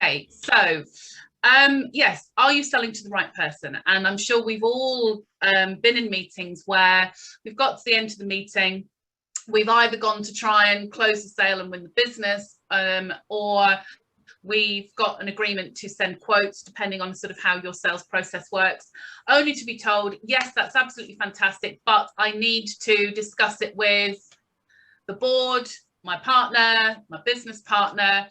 Okay, so yes, are you selling to the right person? And I'm sure we've all been in meetings where we've got to the end of the meeting, we've either gone to try and close the sale and win the business, or we've got an agreement to send quotes, depending on sort of how your sales process works, only to be told, yes, that's absolutely fantastic, but I need to discuss it with the board, my partner, my business partner,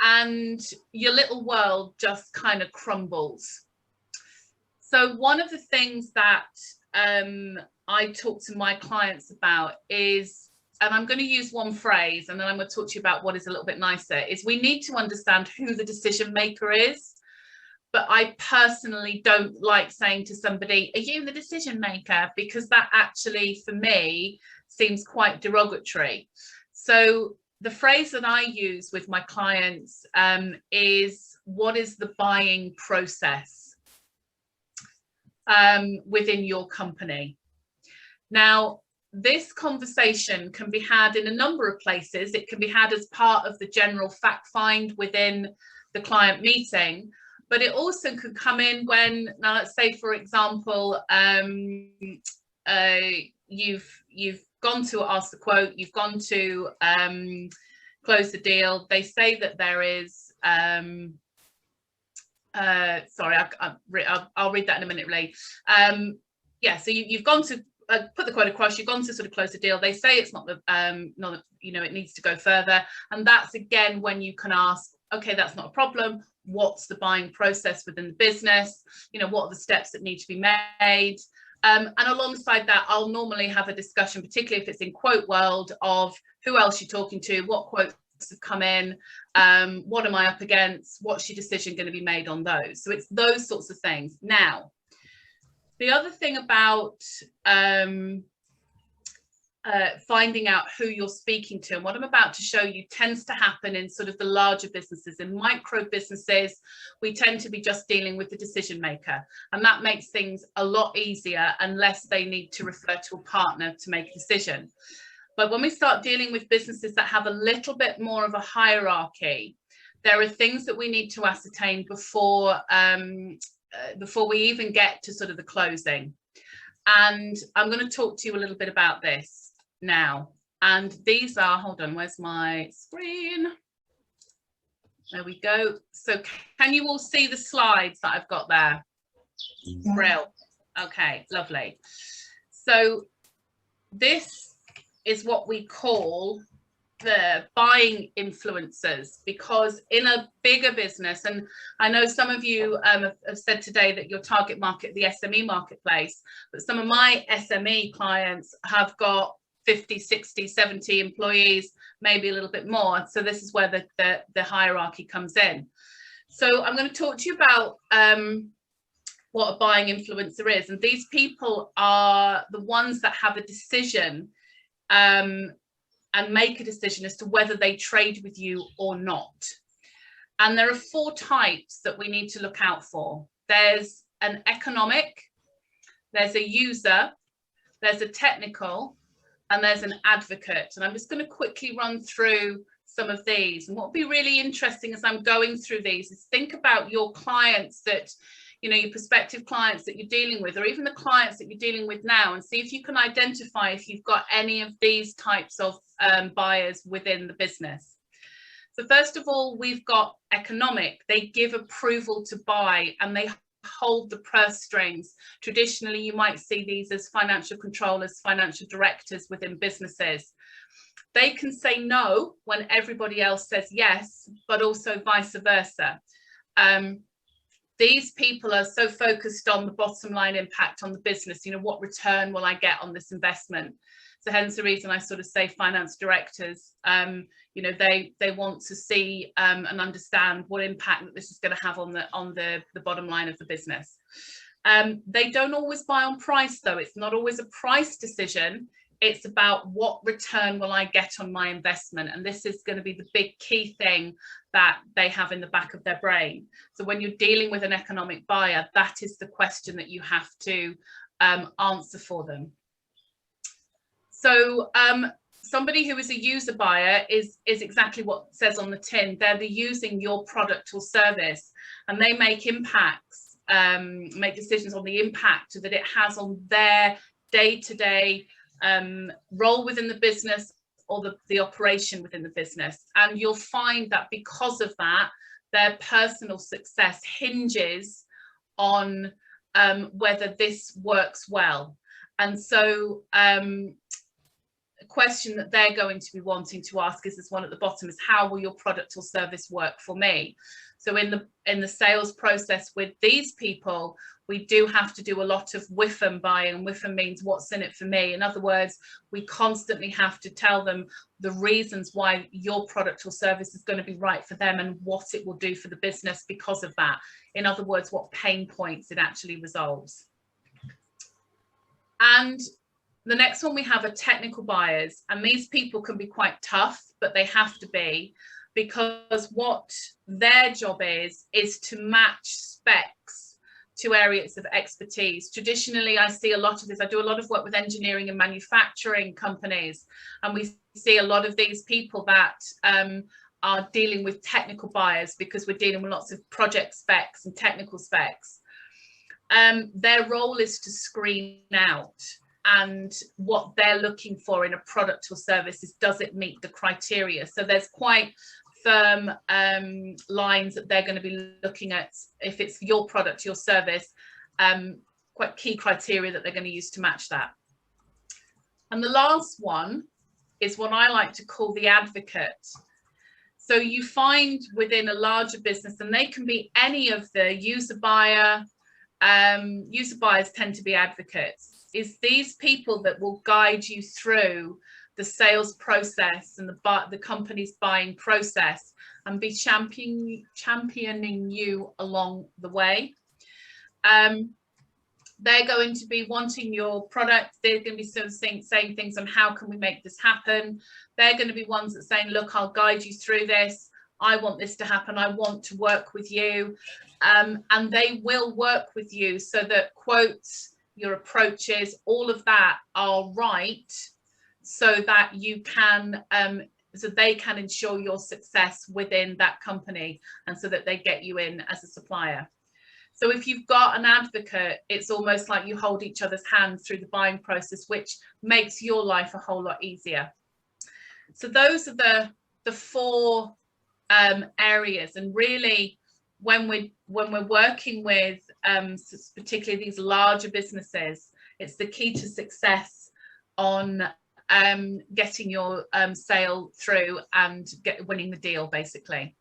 and your little world just kind of crumbles. So one of the things that I talk to my clients about is, and I'm going to use one phrase and then I'm going to talk to you about what is a little bit nicer, is we need to understand who the decision maker is. But I personally don't like saying to somebody, are you the decision maker? Because that actually, for me, seems quite derogatory. So the phrase that I use with my clients is, what is the buying process within your company? Now, this conversation can be had in a number of places. It can be had as part of the general fact find within the client meeting, but it also could come in when, now let's say, for example, you've gone to ask the quote, you've gone to close the deal. They say that there is, sorry, I'll read that in a minute, really. Yeah, so you've gone to put the quote across, you've gone to sort of close the deal. They say it's not the, you know, it needs to go further. And that's again when you can ask, okay, that's not a problem. What's the buying process within the business? You know, what are the steps that need to be made? And alongside that, I'll normally have a discussion, particularly if it's in quote world, of who else you're talking to, what quotes have come in, what am I up against, what's your decision going to be made on those? So it's those sorts of things. Now, the other thing about finding out who you're speaking to, and what I'm about to show you tends to happen in sort of the larger businesses. In micro businesses, we tend to be just dealing with the decision maker, and that makes things a lot easier unless they need to refer to a partner to make a decision. But when we start dealing with businesses that have a little bit more of a hierarchy, there are things that we need to ascertain before we even get to sort of the closing. And I'm going to talk to you a little bit about this now. And these are, hold on, where's my screen? There we go. So can you all see the slides that I've got there? Yeah. Brill. Okay, lovely. So this is what we call the buying influencers, because in a bigger business, and I know some of you have said today that your target market, the SME marketplace, but some of my SME clients have got 50, 60, 70 employees, maybe a little bit more. So this is where the hierarchy comes in. So I'm going to talk to you about what a buying influencer is. And these people are the ones that have a decision and make a decision as to whether they trade with you or not. And there are 4 types that we need to look out for. There's an economic, there's a user, there's a technical, and there's an advocate. And I'm just going to quickly run through some of these. And what will be really interesting as I'm going through these is think about your clients that, you know, your prospective clients that you're dealing with, or even the clients that you're dealing with now, and see if you can identify if you've got any of these types of buyers within the business. So first of all, we've got economic. They give approval to buy and they hold the purse strings. Traditionally, you might see these as financial controllers, financial directors within businesses. They can say no when everybody else says yes, but also vice versa. These people are so focused on the bottom line impact on the business. You know, what return will I get on this investment? So hence the reason I sort of say finance directors, you know, they want to see and understand what impact that this is going to have on the bottom line of the business. They don't always buy on price, though. It's not always a price decision. It's about what return will I get on my investment. And this is going to be the big key thing that they have in the back of their brain. So when you're dealing with an economic buyer, that is the question that you have to answer for them. So somebody who is a user buyer is exactly what it says on the tin. They're using your product or service, and they make impacts, make decisions on the impact that it has on their day-to-day role within the business or the operation within the business. And you'll find that because of that, their personal success hinges on whether this works well. And so a question that they're going to be wanting to ask is this one at the bottom, is how will your product or service work for me? So in the sales process with these people, we do have to do a lot of WIFM buying. And WIFM means what's in it for me. In other words, we constantly have to tell them the reasons why your product or service is going to be right for them and what it will do for the business because of that. In other words, what pain points it actually resolves. And the next one we have are technical buyers. And these people can be quite tough, but they have to be, because what their job is to match specs to areas of expertise. Traditionally, I see a lot of this. I do a lot of work with engineering and manufacturing companies, and we see a lot of these people that are dealing with technical buyers because we're dealing with lots of project specs and technical specs. Their role is to screen out, and what they're looking for in a product or service is, does it meet the criteria? So there's quite firm lines that they're going to be looking at if it's your product, your service, quite key criteria that they're going to use to match that. And the last one is what I like to call the advocate. So you find within a larger business, and they can be any of the user buyers tend to be advocates, is these people that will guide you through the sales process and the company's buying process and be championing you along the way. They're going to be wanting your product. They're going to be sort of saying things on how can we make this happen. They're going to be ones that saying, look, I'll guide you through this. I want this to happen. I want to work with you. And they will work with you so that quotes, your approaches, all of that are right, so that you can so they can ensure your success within that company, and so that they get you in as a supplier. So if you've got an advocate, it's almost like you hold each other's hand through the buying process, which makes your life a whole lot easier. So those are the four areas. And really, when we're working with particularly these larger businesses, it's the key to success on getting your sale through and winning the deal, basically.